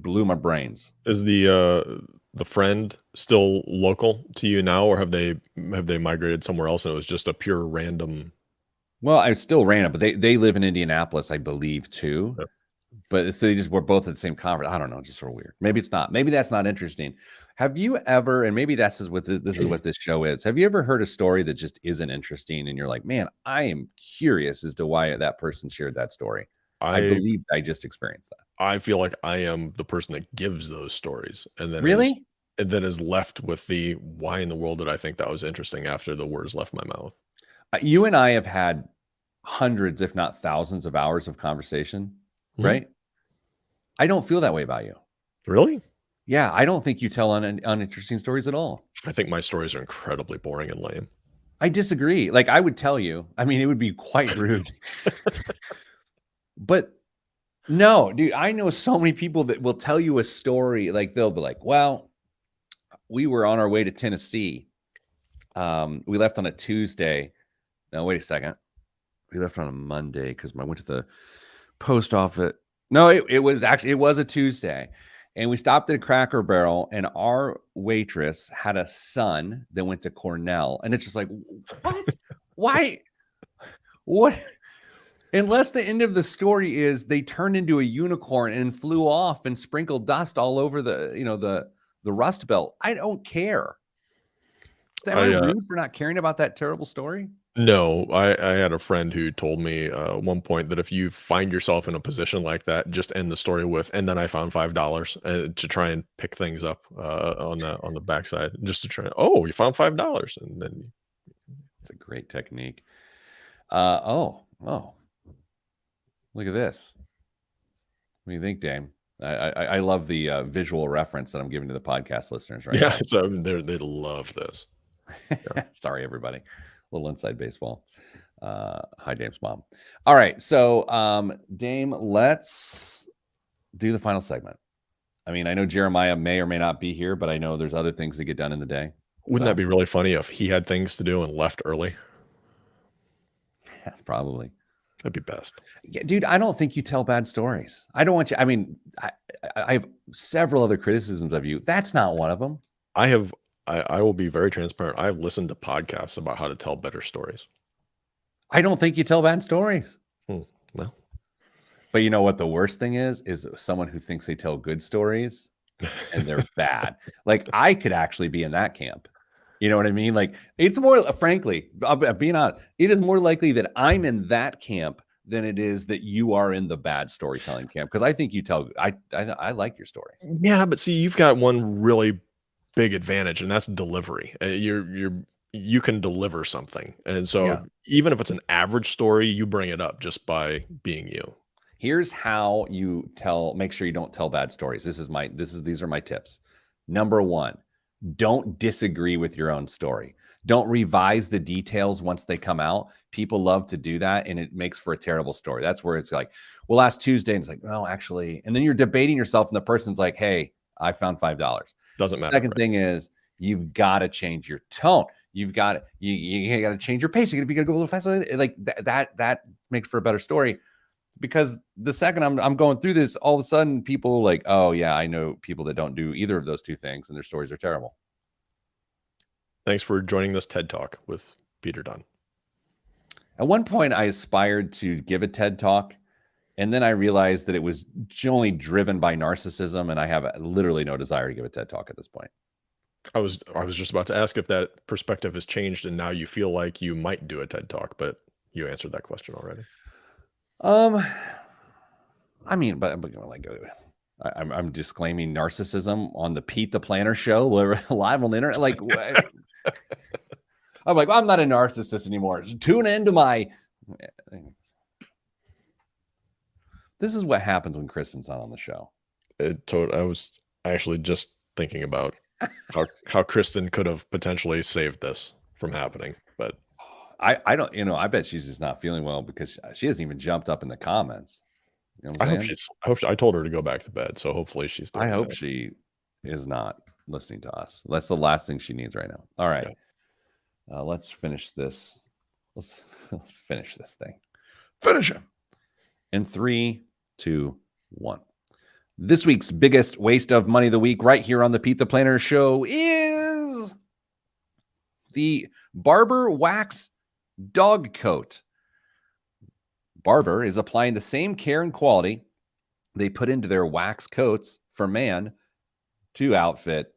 blew my brains. Is the friend still local to you now, or have they migrated somewhere else and it was just a pure random? Well, I still ran it, but they live in Indianapolis, I believe, too. uh, But so they just were both at the same conference. I don't know, just sort of weird. Maybe it's not. Maybe that's not interesting. Have you ever, and maybe that's what this is what this show is. Have you ever heard a story that just isn't interesting and you're like, man, I am curious as to why that person shared that story? I I believe I just experienced that. I feel like I am the person that gives those stories Really? and then is left with the why in the world did I think that was interesting after the words left my mouth. You and I have had hundreds, if not thousands, of hours of conversation, Mhm. right? I don't feel that way about you. Really? Yeah, I don't think you tell uninteresting stories at all. I think my stories are incredibly boring and lame. I disagree. Like I would tell you, I mean, it would be quite rude, but no, dude, I know so many people that will tell you a story. Like they'll be like, well, we were on our way to Tennessee. We left on a Tuesday. No, wait a second. We left on a Monday because I went to the post office. No, it was actually, it was a Tuesday. And we stopped at a Cracker Barrel, and our waitress had a son that went to Cornell. And it's just like, what? Why? What? Unless the end of the story is they turned into a unicorn and flew off and sprinkled dust all over the Rust Belt. I don't care. Am I rude for not caring about that terrible story? No, I had a friend who told me at one point that if you find yourself in a position like that, just end the story with, and then I found $5 to try and pick things up on the backside, just to try. Oh, you found $5, and then It's a great technique. Oh, look at this. What do you think, Dame? I love the visual reference that I'm giving to the podcast listeners right yeah, so they love this. now. Sorry, everybody. A little inside baseball. Hi, Dame's mom. All right, so Dame, let's do the final segment. I mean, I know Jeremiah may or may not be here, but I know there's other things to get done in the day. Wouldn't that be really funny if he had things to do and left early? Yeah, probably. That'd be best. Yeah, dude, I don't think you tell bad stories. I don't want you. I mean, I have several other criticisms of you. That's not one of them. I will be very transparent. I've listened to podcasts about how to tell better stories. I don't think you tell bad stories. Well, but you know what the worst thing is someone who thinks they tell good stories and they're bad. Like, I could actually be in that camp. You know what I mean? Like, it's more, frankly, I'm being honest, it is more likely that I'm in that camp than it is that you are in the bad storytelling camp. Because I think you tell, I like your story. yeah, but see, you've got one really big advantage, and that's delivery. You can deliver something, and so even if it's an average story, you bring it up just by being you. Here's how you make sure you don't tell bad stories. These are my tips. Number one, don't disagree with your own story. Don't revise the details once they come out. People love to do that, and it makes for a terrible story. That's where it's like, well, last Tuesday, and it's like, no, actually, and then you're debating yourself, and the person's like, hey, I found $5. Doesn't matter. Second thing is, you've got to change your tone. You've got to you got to change your pace. You got to go a little faster. Like that makes for a better story. Because the second I'm going through this, all of a sudden people are like, oh yeah, I know people that don't do either of those two things, and their stories are terrible. Thanks for joining this TED Talk with Peter Dunn. At one point, I aspired to give a TED Talk, and then I realized that it was only driven by narcissism, and I have literally no desire to give a TED Talk at this point. I was just about to ask if that perspective has changed, and now you feel like you might do a TED Talk, but you answered that question already. I mean, but like, I'm disclaiming narcissism on the Pete the Planner show live on the internet. Like, I'm like, I'm not a narcissist anymore. Tune into my. This is what happens when Kristen's not on the show. I was actually just thinking about how Kristen could have potentially saved this from happening, but I don't, I bet she's just not feeling well because she hasn't even jumped up in the comments. You know what I'm saying? I told her to go back to bed, so hopefully she's doing I hope she is not listening to us. That's the last thing she needs right now. All right. Yeah. Let's finish this. Let's finish this thing. Finish him. In 3, 2, 1. This week's biggest waste of money of the week right here on the Pete the Planner show is the Barber Wax Dog Coat. Barber is applying the same care and quality they put into their wax coats for man to outfit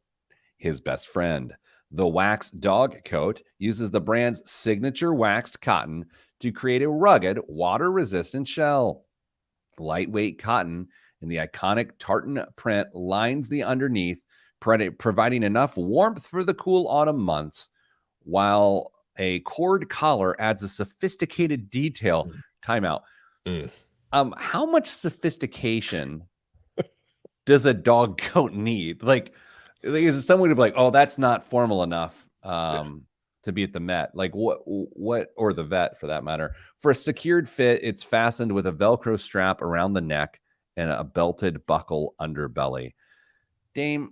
his best friend. The Wax Dog Coat uses the brand's signature waxed cotton to create a rugged, water-resistant shell. Lightweight cotton in the iconic tartan print lines the underneath, providing enough warmth for the cool autumn months, while a cord collar adds a sophisticated detail. Timeout. How much sophistication does a dog coat need? Like is it someone to be like, oh, that's not formal enough to be at the Met? Like what, or the vet for that matter. For a secured fit, it's fastened with a Velcro strap around the neck and a belted buckle underbelly. Dame,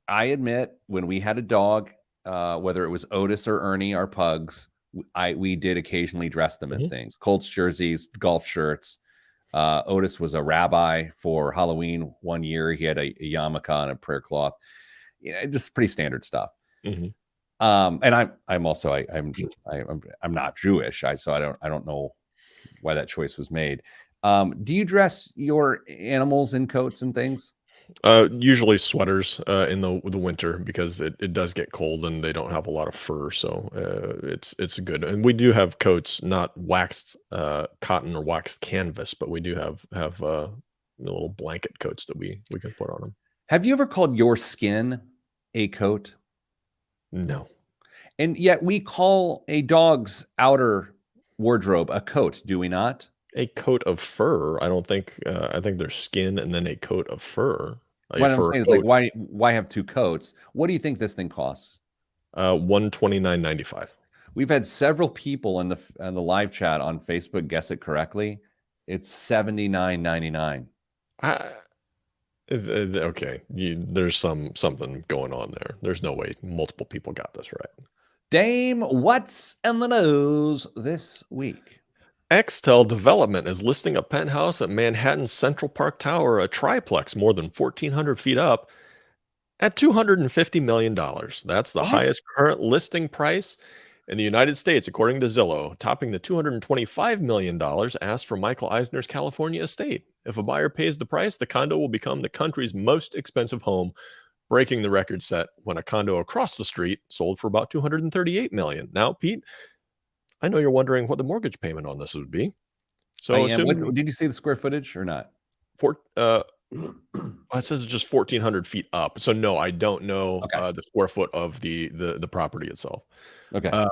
I admit, when we had a dog, whether it was Otis or Ernie, our pugs, we did occasionally dress them in things, Colts jerseys, golf shirts. Otis was a rabbi for Halloween one year. He had a yarmulke and a prayer cloth. Just pretty standard stuff. Mhm. And I'm also I'm not Jewish, so I don't know why that choice was made. Do you dress your animals in coats and things? Usually sweaters in the winter because it does get cold and they don't have a lot of fur, so it's good. And we do have coats, not waxed cotton or waxed canvas, but we do have little blanket coats that we can put on them. Have you ever called your skin a coat? No, And yet we call a dog's outer wardrobe a coat, do we not? a coat of fur. I don't think. I think there's skin and then a coat of fur. A What I'm fur saying is like coat. why have two coats? What do you think this thing costs? 129.95. We've had several people in the live chat on Facebook guess it correctly. It's $79.99. I okay. There's something going on there. There's no way multiple people got this right. Dame, what's in the news this week? Xtel Development is listing a penthouse at Manhattan's Central Park Tower, a triplex more than 1,400 feet up, at $250 million. That's the What? highest current listing price in the United States, according to Zillow, topping the $225 million asked for Michael Eisner's California estate. If a buyer pays the price, the condo will become the country's most expensive home, breaking the record set when a condo across the street sold for about $238 million. Now, Pete, I know you're wondering what the mortgage payment on this would be. I So am. What assuming did you see the square footage or not? four, it says it's just 1,400 feet up. So no, I don't know Okay. the square foot of the property itself. Okay. Um,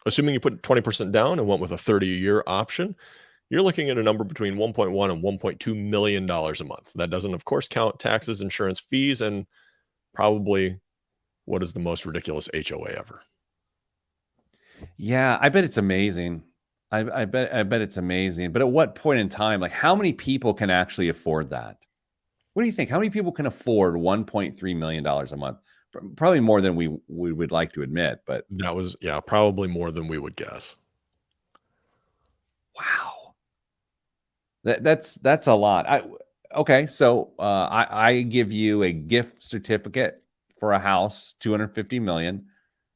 assuming you put 20% down and went with a 30-year option, you're looking at a number between 1.1 and 1.2 million dollars a month. That doesn't, of course, count taxes, insurance, fees, and probably what is the most ridiculous HOA ever. Yeah, I bet it's amazing. I bet it's amazing. But at what point in time, like how many people can actually afford that? What do you think? How many people can afford $1.3 million a month? Probably more than we would like to admit, but That was, yeah, probably more than we would guess. wow. That's a lot. Okay, so I give you a gift certificate for a house, 250 million,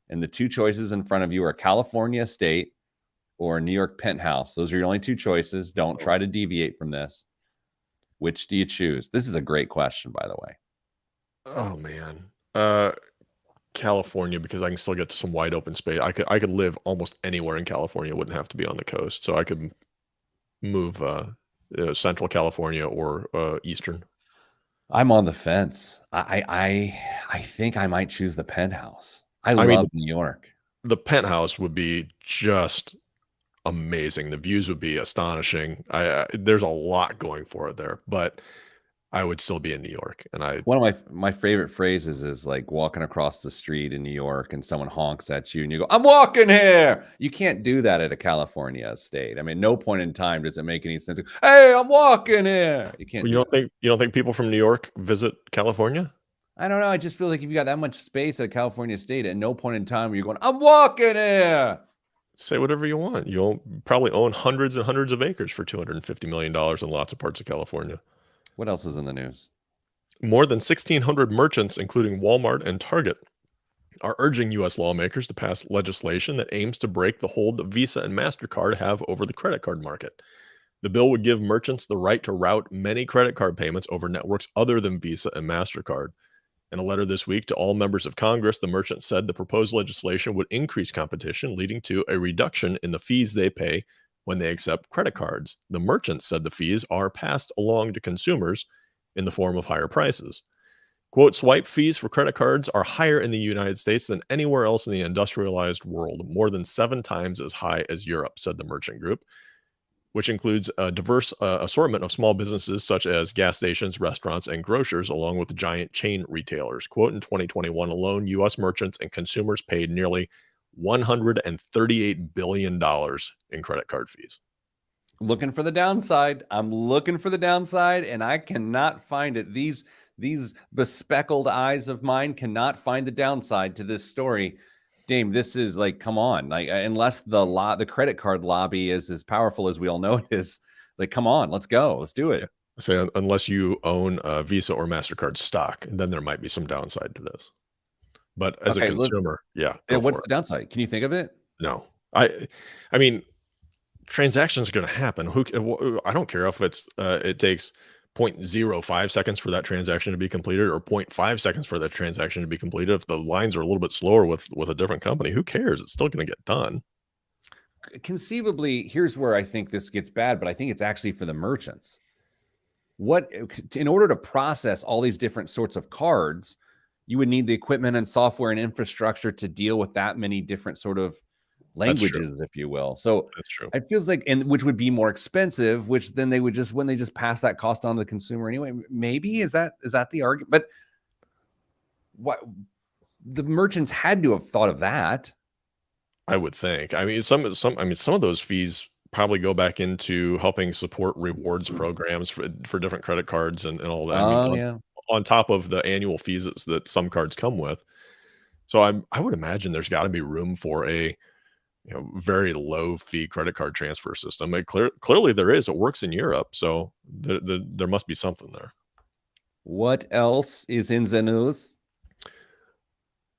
and the two choices in front of you are California estate or New York penthouse. Those are your only two choices. Don't try to deviate from this. Which do you choose? This is a great question, by the way. Oh man. California, because I can still get to some wide open space. I could live almost anywhere in California. It wouldn't have to be on the coast. So I could move Central California or Eastern. I'm on the fence. I think I might choose the penthouse. I I mean, love New York. the penthouse would be just amazing. The views would be astonishing. There's a lot going for it there, but I would still be in New York, and I One of my favorite phrases is like walking across the street in New York and someone honks at you and you go, "I'm walking here." You can't do that at a California estate. I mean, no point in time does it make any sense. Hey, I'm walking here. You can't you do don't that. think people from New York visit California? I don't know. I just feel like if you got that much space at a California estate, at no point in time where you're going, "I'm walking here." Say whatever you want. You'll probably own hundreds and hundreds of acres for $250 million in lots of parts of California. What else is in the news? More than 1,600 merchants, including Walmart and Target, are urging U.S. lawmakers to pass legislation that aims to break the hold that Visa and MasterCard have over the credit card market. The bill would give merchants the right to route many credit card payments over networks other than Visa and MasterCard. In a letter this week to all members of Congress, the merchants said the proposed legislation would increase competition, leading to a reduction in the fees they pay when they accept credit cards. The merchants said the fees are passed along to consumers in the form of higher prices. Quote, swipe fees for credit cards are higher in the United States than anywhere else in the industrialized world, more than 7 times as high as Europe, said the merchant group, which includes a diverse assortment of small businesses such as gas stations, restaurants, and grocers, along with giant chain retailers. Quote, in 2021 alone, U.S. merchants and consumers paid nearly $138 billion in credit card fees. Looking for the downside. I'm looking for the downside, and I cannot find it. These bespeckled eyes of mine cannot find the downside to this story. Dame, this is like, come on, like unless the credit card lobby is as powerful as we all know it is, Like, come on, let's go. Let's do Yeah. it. So unless you own a Visa or MasterCard stock, then there might be some downside to this. But as a Okay, look, consumer, yeah, go what's for it. the downside? Can you think of it? No. I mean, transactions are gonna happen. I don't care if it takes 0.05 seconds for that transaction to be completed or zero point 0.5 seconds for that transaction to be completed. If the lines are a little bit slower with a different company, who cares? It's still gonna get done. Conceivably, here's where I think this gets bad, but I think it's actually for the merchants. What in order to process all these different sorts of cards, you would need the equipment and software and infrastructure to deal with that many different sort of That's true. languages, if you will. So That's true. it feels like, and which would be more expensive, which then they would just, when they just pass that cost on to the consumer anyway, maybe is that the argument? But what the merchants had to have thought of that. I would think. I mean, some of those fees probably go back into helping support rewards programs for different credit cards and all that. I mean, Oh yeah. on top of the annual fees that some cards come with. So I would imagine there's got to be room for a very low fee credit card transfer system. Clearly there is. It works in Europe, so there must be something there. What else is in the news?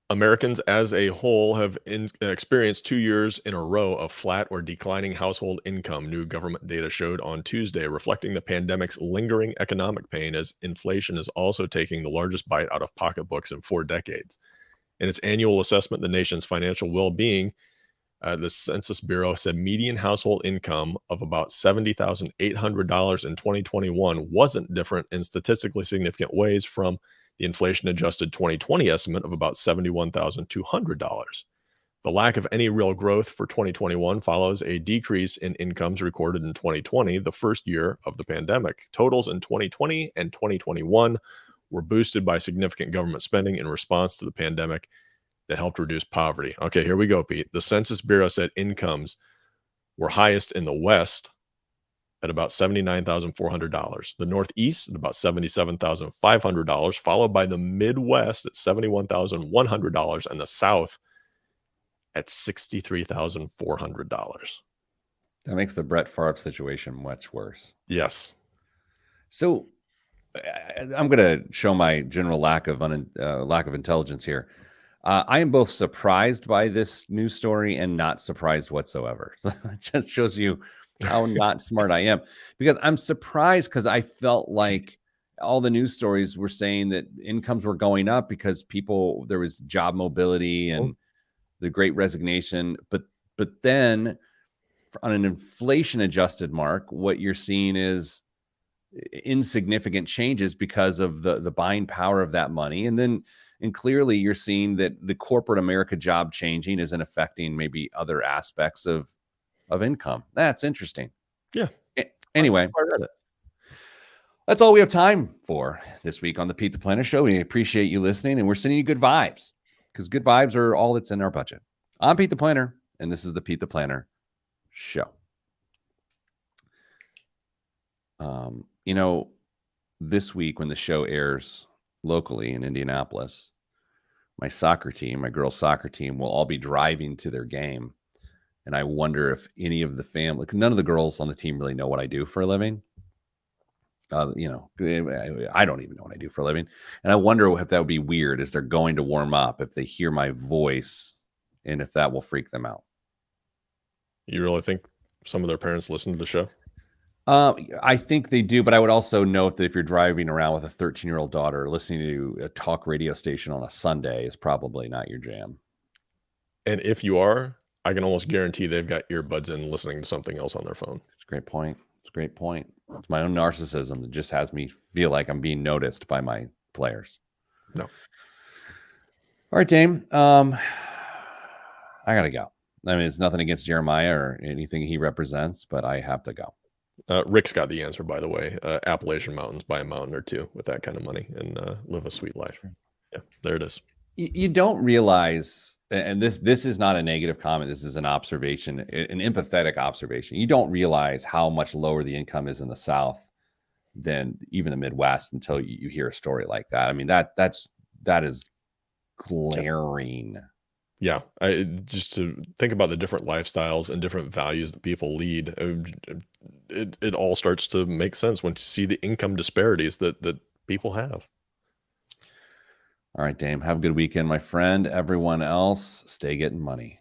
Americans as a whole have experienced 2 years in a row of flat or declining household income, new government data showed on Tuesday, reflecting the pandemic's lingering economic pain as inflation is also taking the largest bite out of pocketbooks in 4 decades. In its annual assessment, the nation's financial well being, the Census Bureau said median household income of about $70,800 in 2021 wasn't different in statistically significant ways from the inflation adjusted 2020 estimate of about $71,200. The lack of any real growth for 2021 follows a decrease in incomes recorded in 2020, the first year of the pandemic. Totals in 2020 and 2021 were boosted by significant government spending in response to the pandemic that helped reduce poverty. Okay, here we go, Pete. The Census Bureau said incomes were highest in the West at about $79,400, the Northeast at about $77,500, followed by the Midwest at $71,100, and the South at $63,400. That makes the Brett Favre situation much worse. Yes. So I'm going to show my general lack of intelligence here. I am both surprised by this news story and not surprised whatsoever. So it just shows you how not smart I am, because I'm surprised because I felt like all the news stories were saying that incomes were going up because there was job mobility Oh, and the great resignation. But then on an inflation adjusted mark, what you're seeing is insignificant changes because of the buying power of that money. And clearly you're seeing that the corporate America job changing isn't affecting maybe other aspects of income. That's interesting. yeah. Anyway, I read it. that's all we have time for this week on the Pete the Planner Show. We appreciate you listening, and we're sending you good vibes, because good vibes are all that's in our budget. I'm Pete the Planner, and this is the Pete the Planner Show. This week when the show airs locally in Indianapolis, my soccer team, my girls' soccer team, will all be driving to their game. And I wonder if any of the family, none of the girls on the team really know what I do for a living. I don't even know what I do for a living. And I wonder if that would be weird as they're going to warm up, if they hear my voice, and if that will freak them out. You really think some of their parents listen to the show? I think they do, but I would also note that if you're driving around with a 13-year-old daughter, listening to a talk radio station on a Sunday is probably not your jam. And if you are, I can almost guarantee they've got earbuds in listening to something else on their phone. It's a great point. It's a great point. It's my own narcissism that just has me feel like I'm being noticed by my players. No. All right, Dame. I gotta go. I mean, it's nothing against Jeremiah or anything he represents, but I have to go. Rick's got the answer, by the way. Appalachian Mountains, buy a mountain or two with that kind of money and live a sweet life. Yeah, there it is. You don't realize, and this is not a negative comment. This is an observation, an empathetic observation. You don't realize how much lower the income is in the South than even the Midwest until you hear a story like that. I mean, that is glaring. Yeah, just to think about the different lifestyles and different values that people lead. it all starts to make sense once you see the income disparities that people have. All right, Dame. Have a good weekend, my friend. Everyone else, stay getting money.